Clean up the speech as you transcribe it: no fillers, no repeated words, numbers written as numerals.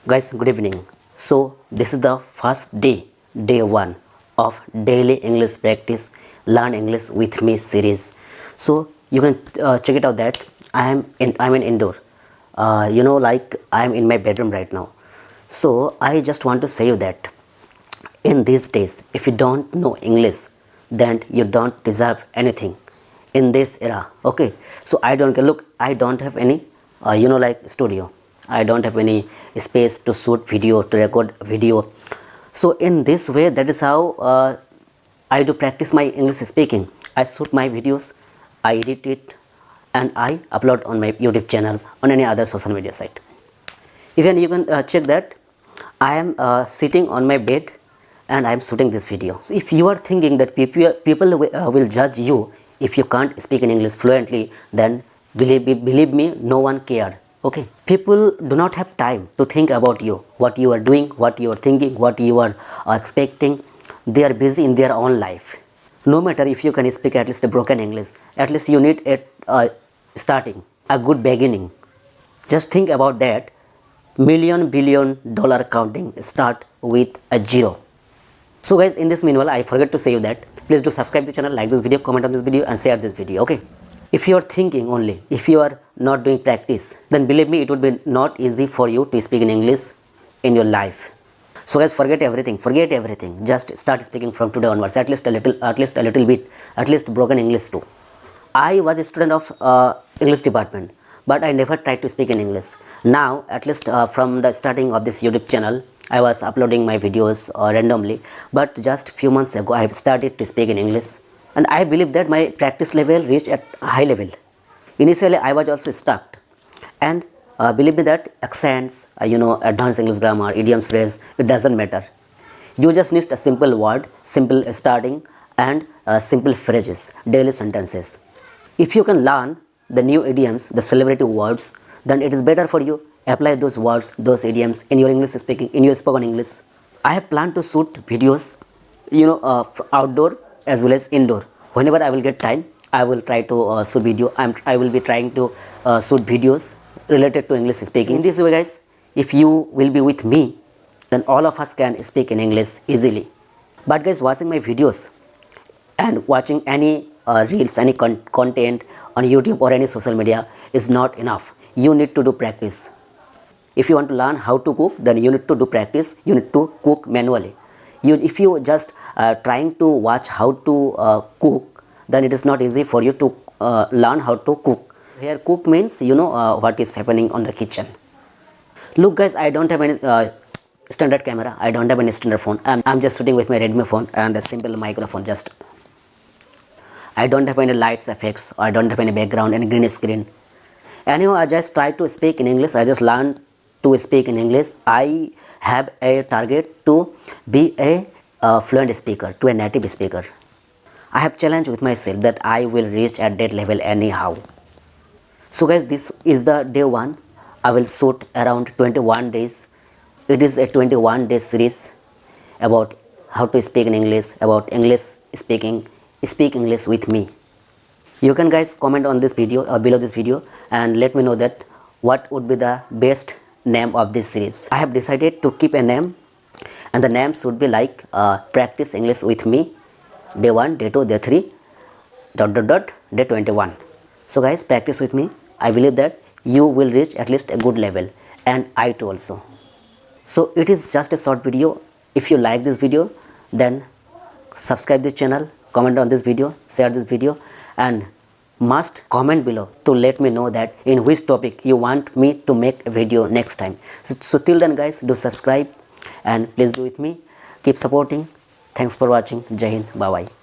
Guys, good evening. So this is the first day, day one of daily English practice learn English with me series. So you can check it out that I'm in indoor, like I'm in my bedroom right now. So I just want to say you that in these days, if you don't know English, then you don't deserve anything in this era. Okay, so I don't have any like studio. I don't have any space to shoot video, to record video. So in this way, that is how I do practice my English speaking. I shoot my videos, I edit it, and I upload on my YouTube channel, on any other social media site. Even you can check that I am sitting on my bed and I am shooting this video. So if you are thinking that people will judge you if you can't speak in English fluently, then believe me, no one cared. Okay, people do not have time to think about you, what you are doing, what you are thinking, what you are expecting. They are busy in their own life. No matter if you can speak at least a broken English, at least you need a starting, a good beginning. Just think about that. Million billion dollar counting start with a zero. So guys, in this meanwhile, I forget to say you that please do subscribe the channel, like this video, comment on this video, and share this video. Okay, if you are thinking only, if you are not doing practice, then believe me, it would be not easy for you to speak in English in your life. So guys, forget everything, just start speaking from today onwards, at least a little bit, at least broken English too. I was a student of English department, but I never tried to speak in English. Now, at least from the starting of this YouTube channel, I was uploading my videos randomly, but just few months ago, I have started to speak in English, and I believe that my practice level reached at high level. Initially, I was also stuck, and believe me that accents, advanced English grammar, idioms, phrase, it doesn't matter. You just need a simple word, simple starting, and simple phrases, daily sentences. If you can learn the new idioms, the celebrity words, then it is better for you. Apply those words, those idioms in your English speaking, in your spoken English. I have planned to shoot videos, outdoor as well as indoor. Whenever I will get time, I will try to shoot video. I will be trying to shoot videos related to English speaking. In this way, guys, if you will be with me, then all of us can speak in English easily. But guys, watching my videos and watching any reels, any content on YouTube or any social media is not enough. You need to do practice. If you want to learn how to cook, then you need to do practice. You need to cook manually. If you just trying to watch how to cook, then it is not easy for you to learn how to cook. Here, cook means what is happening on the kitchen. Look, guys, I don't have any standard camera. I don't have any standard phone. I'm just shooting with my Redmi phone and a simple microphone. I don't have any lights effects, or I don't have any background, any green screen. Anyhow, I just try to speak in English. I just learn to speak in English. I have a target to be a fluent speaker, to a native speaker. I have challenged with myself that I will reach at that level anyhow. So guys, this is the day one. I will shoot around 21 days. It is a 21-day series about how to speak in English, about English speaking. Speak English with me. You can guys comment on this video or below this video and let me know that what would be the best name of this series. I have decided to keep a name, and the name should be like practice English with me, day 1, day 2, day 3, ... day 21. So guys, practice with me. I believe that you will reach at least a good level, and I too also. So it is just a short video. If you like this video, then subscribe this channel, comment on this video, share this video, and must comment below to let me know that in which topic you want me to make a video next time. So till then, guys, do subscribe and please do with me. Keep supporting. Thanks for watching. Jai Hind. Bye bye.